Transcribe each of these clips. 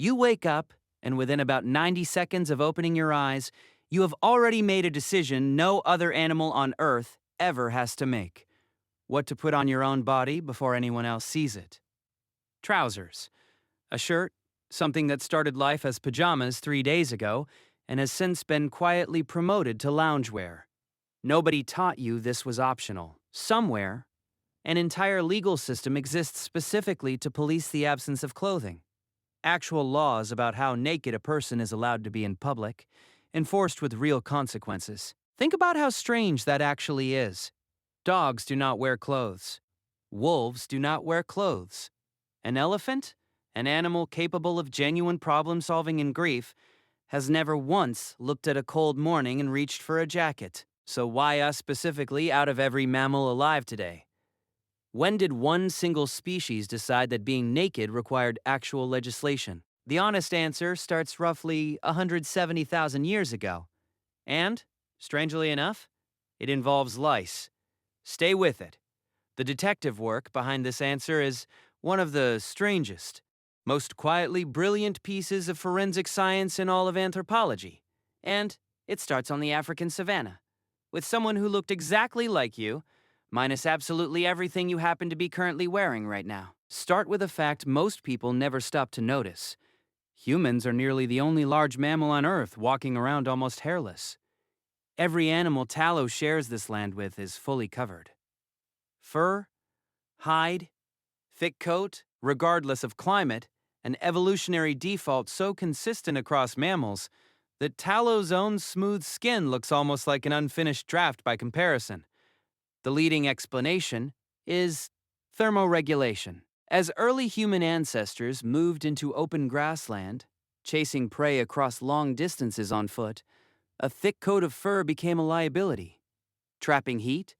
You wake up, and within about 90 seconds of opening your eyes, you have already made a decision no other animal on Earth ever has to make: what to put on your own body before anyone else sees it. Trousers. A shirt, something that started life as pajamas 3 days ago and has since been quietly promoted to loungewear. Nobody taught you this was optional. Somewhere, an entire legal system exists specifically to police the absence of clothing. Actual laws about how naked a person is allowed to be in public, enforced with real consequences. Think about how strange that actually is. Dogs do not wear clothes. Wolves do not wear clothes. An elephant, an animal capable of genuine problem-solving and grief, has never once looked at a cold morning and reached for a jacket. So why us specifically out of every mammal alive today? When did one single species decide that being naked required actual legislation? The honest answer starts roughly 170,000 years ago. And, strangely enough, it involves lice. Stay with it. The detective work behind this answer is one of the strangest, most quietly brilliant pieces of forensic science in all of anthropology. And it starts on the African savanna, with someone who looked exactly like you, minus absolutely everything you happen to be currently wearing right now. Start with a fact most people never stop to notice. Humans are nearly the only large mammal on Earth walking around almost hairless. Every animal Talos shares this land with is fully covered. Fur, hide, thick coat, regardless of climate, an evolutionary default so consistent across mammals that Talos' own smooth skin looks almost like an unfinished draft by comparison. The leading explanation is thermoregulation. As early human ancestors moved into open grassland, chasing prey across long distances on foot, a thick coat of fur became a liability, trapping heat,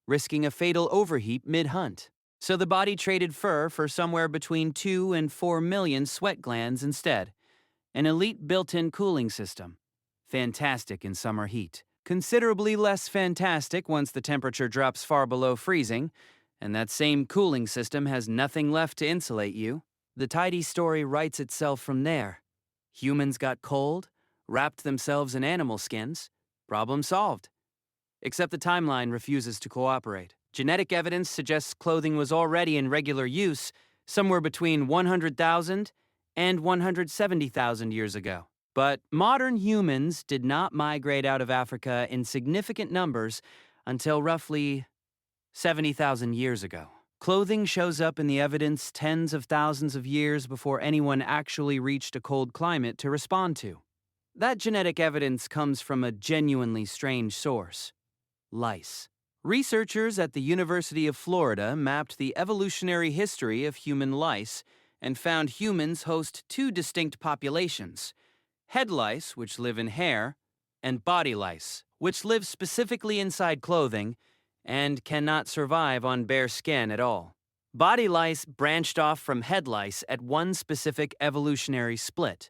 risking a fatal overheat mid-hunt. So the body traded fur for somewhere between 2 and 4 million sweat glands instead, an elite built-in cooling system. Fantastic in summer heat. Considerably less fantastic once the temperature drops far below freezing, and that same cooling system has nothing left to insulate you. The tidy story writes itself from there. Humans got cold, wrapped themselves in animal skins, problem solved. Except the timeline refuses to cooperate. Genetic evidence suggests clothing was already in regular use somewhere between 100,000 and 170,000 years ago. But modern humans did not migrate out of Africa in significant numbers until roughly 70,000 years ago. Clothing shows up in the evidence tens of thousands of years before anyone actually reached a cold climate to respond to. That genetic evidence comes from a genuinely strange source: lice. Researchers at the University of Florida mapped the evolutionary history of human lice and found humans host two distinct populations: head lice, which live in hair, and body lice, which live specifically inside clothing and cannot survive on bare skin at all. Body lice branched off from head lice at one specific evolutionary split,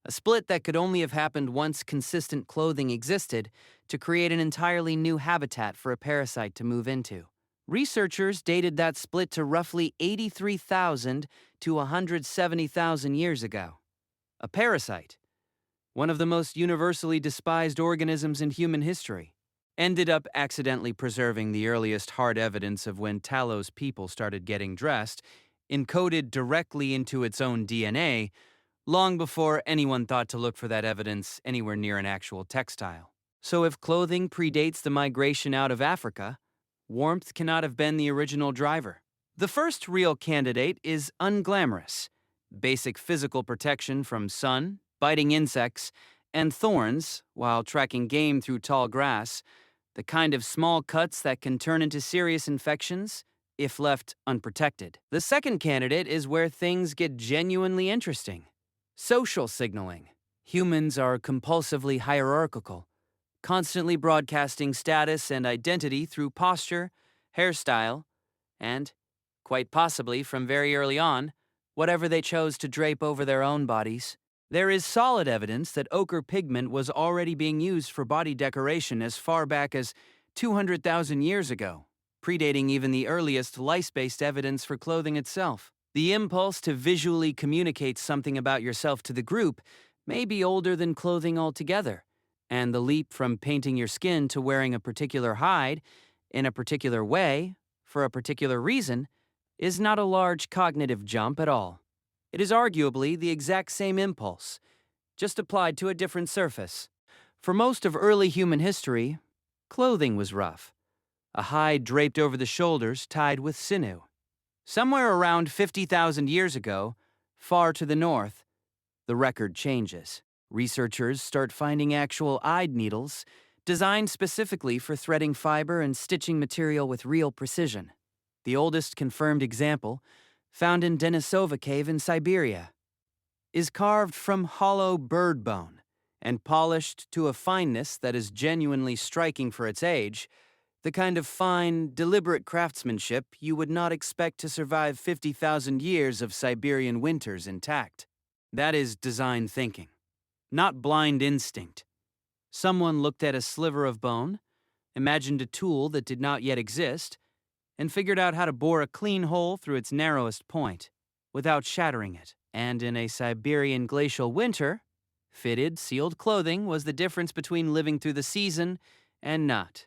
a split that could only have happened once consistent clothing existed to create an entirely new habitat for a parasite to move into. Researchers dated that split to roughly 83,000 to 170,000 years ago. A parasite, one of the most universally despised organisms in human history, ended up accidentally preserving the earliest hard evidence of when Talos people started getting dressed, encoded directly into its own DNA, long before anyone thought to look for that evidence anywhere near an actual textile. So if clothing predates the migration out of Africa, warmth cannot have been the original driver. The first real candidate is unglamorous: basic physical protection from sun, biting insects, and thorns while tracking game through tall grass, the kind of small cuts that can turn into serious infections if left unprotected. The second candidate is where things get genuinely interesting: social signaling. Humans are compulsively hierarchical, constantly broadcasting status and identity through posture, hairstyle, and, quite possibly from very early on, whatever they chose to drape over their own bodies. There is solid evidence that ochre pigment was already being used for body decoration as far back as 200,000 years ago, predating even the earliest lice-based evidence for clothing itself. The impulse to visually communicate something about yourself to the group may be older than clothing altogether, and the leap from painting your skin to wearing a particular hide in a particular way for a particular reason is not a large cognitive jump at all. It is arguably the exact same impulse, just applied to a different surface. For most of early human history, clothing was rough, a hide draped over the shoulders tied with sinew. Somewhere around 50,000 years ago, far to the north, the record changes. Researchers start finding actual hide needles designed specifically for threading fiber and stitching material with real precision. The oldest confirmed example, found in Denisova Cave in Siberia, is carved from hollow bird bone and polished to a fineness that is genuinely striking for its age, the kind of fine, deliberate craftsmanship you would not expect to survive 50,000 years of Siberian winters intact. That is design thinking, not blind instinct. Someone looked at a sliver of bone, imagined a tool that did not yet exist, and figured out how to bore a clean hole through its narrowest point, without shattering it. And in a Siberian glacial winter, fitted, sealed clothing was the difference between living through the season and not.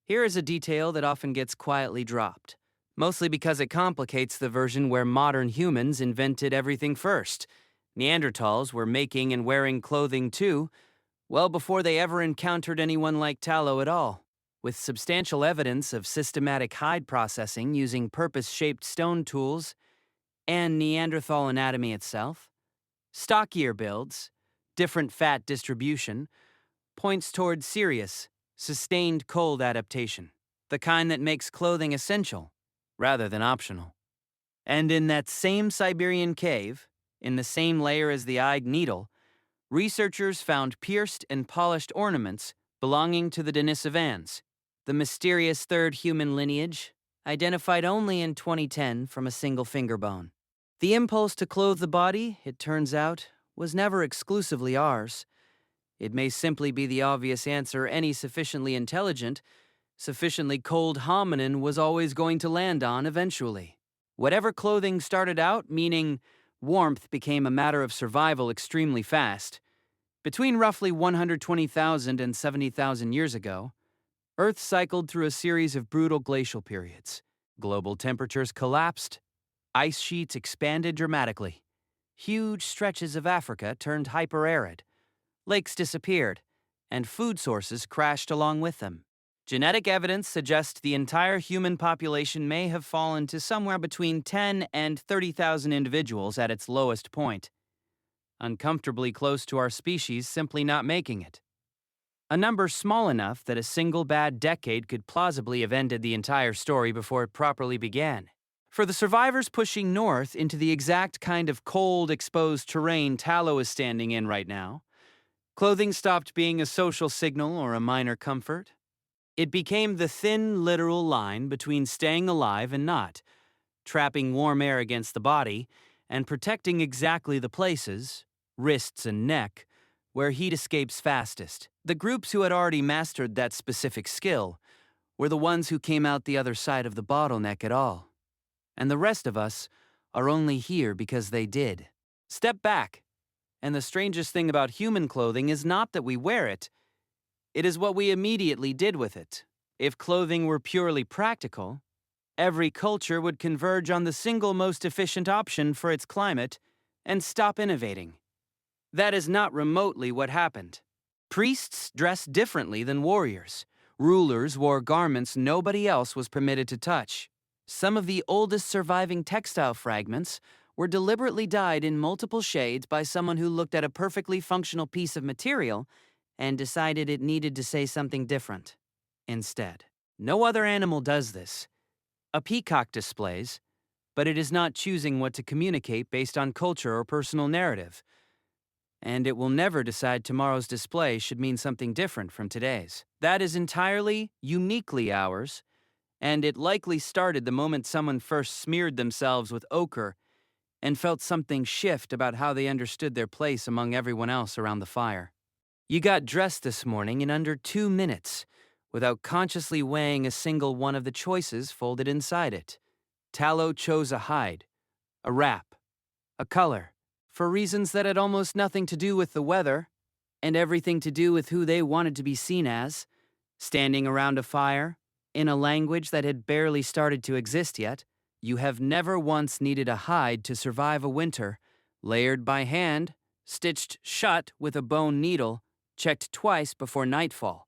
Here is a detail that often gets quietly dropped, mostly because it complicates the version where modern humans invented everything first. Neanderthals were making and wearing clothing too, well before they ever encountered anyone like tallow at all. With substantial evidence of systematic hide processing using purpose-shaped stone tools and Neanderthal anatomy itself, stockier builds, different fat distribution, points toward serious, sustained cold adaptation, the kind that makes clothing essential rather than optional. And in that same Siberian cave, in the same layer as the eyed needle, researchers found pierced and polished ornaments belonging to the Denisovans, the mysterious third human lineage, identified only in 2010 from a single finger bone. The impulse to clothe the body, it turns out, was never exclusively ours. It may simply be the obvious answer any sufficiently intelligent, sufficiently cold hominin was always going to land on eventually. Whatever clothing started out, meaning warmth became a matter of survival extremely fast. Between roughly 120,000 and 70,000 years ago, Earth cycled through a series of brutal glacial periods. Global temperatures collapsed, ice sheets expanded dramatically. Huge stretches of Africa turned hyper-arid. Lakes disappeared, and food sources crashed along with them. Genetic evidence suggests the entire human population may have fallen to somewhere between 10 and 30,000 individuals at its lowest point, uncomfortably close to our species simply not making it. A number small enough that a single bad decade could plausibly have ended the entire story before it properly began. For the survivors pushing north into the exact kind of cold, exposed terrain tallow is standing in right now, clothing stopped being a social signal or a minor comfort. It became the thin, literal line between staying alive and not, trapping warm air against the body, and protecting exactly the places, wrists and neck, where heat escapes fastest. The groups who had already mastered that specific skill were the ones who came out the other side of the bottleneck at all. And the rest of us are only here because they did. Step back. And the strangest thing about human clothing is not that we wear it. It is what we immediately did with it. If clothing were purely practical, every culture would converge on the single most efficient option for its climate and stop innovating. That is not remotely what happened. Priests dressed differently than warriors. Rulers wore garments nobody else was permitted to touch. Some of the oldest surviving textile fragments were deliberately dyed in multiple shades by someone who looked at a perfectly functional piece of material and decided it needed to say something different instead. No other animal does this. A peacock displays, but it is not choosing what to communicate based on culture or personal narrative. And it will never decide tomorrow's display should mean something different from today's. That is entirely, uniquely ours, and it likely started the moment someone first smeared themselves with ochre and felt something shift about how they understood their place among everyone else around the fire. You got dressed this morning in under 2 minutes, without consciously weighing a single one of the choices folded inside it. Tallow chose a hide, a wrap, a color, for reasons that had almost nothing to do with the weather and everything to do with who they wanted to be seen as, standing around a fire, in a language that had barely started to exist yet. You have never once needed a hide to survive a winter, layered by hand, stitched shut with a bone needle, checked twice before nightfall.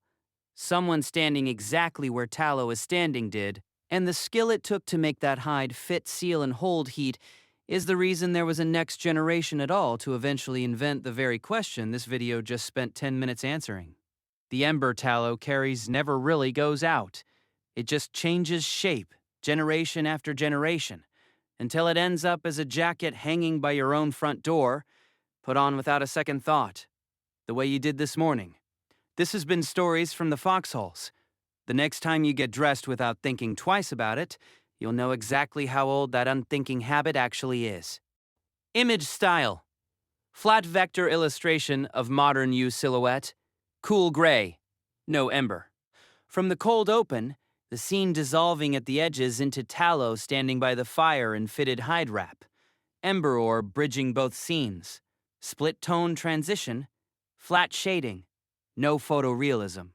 Someone standing exactly where tallow is standing did, and the skill it took to make that hide fit, seal, and hold heat is the reason there was a next generation at all to eventually invent the very question this video just spent 10 minutes answering. The ember tallow carries never really goes out. It just changes shape, generation after generation, until it ends up as a jacket hanging by your own front door, put on without a second thought, the way you did this morning. This has been Stories from the Foxholes. The next time you get dressed without thinking twice about it, you'll know exactly how old that unthinking habit actually is. Image style. Flat vector illustration of modern U silhouette. Cool gray. No ember. From the cold open, the scene dissolving at the edges into tallow standing by the fire in fitted hide wrap. Ember ore bridging both scenes. Split tone transition. Flat shading. No photorealism.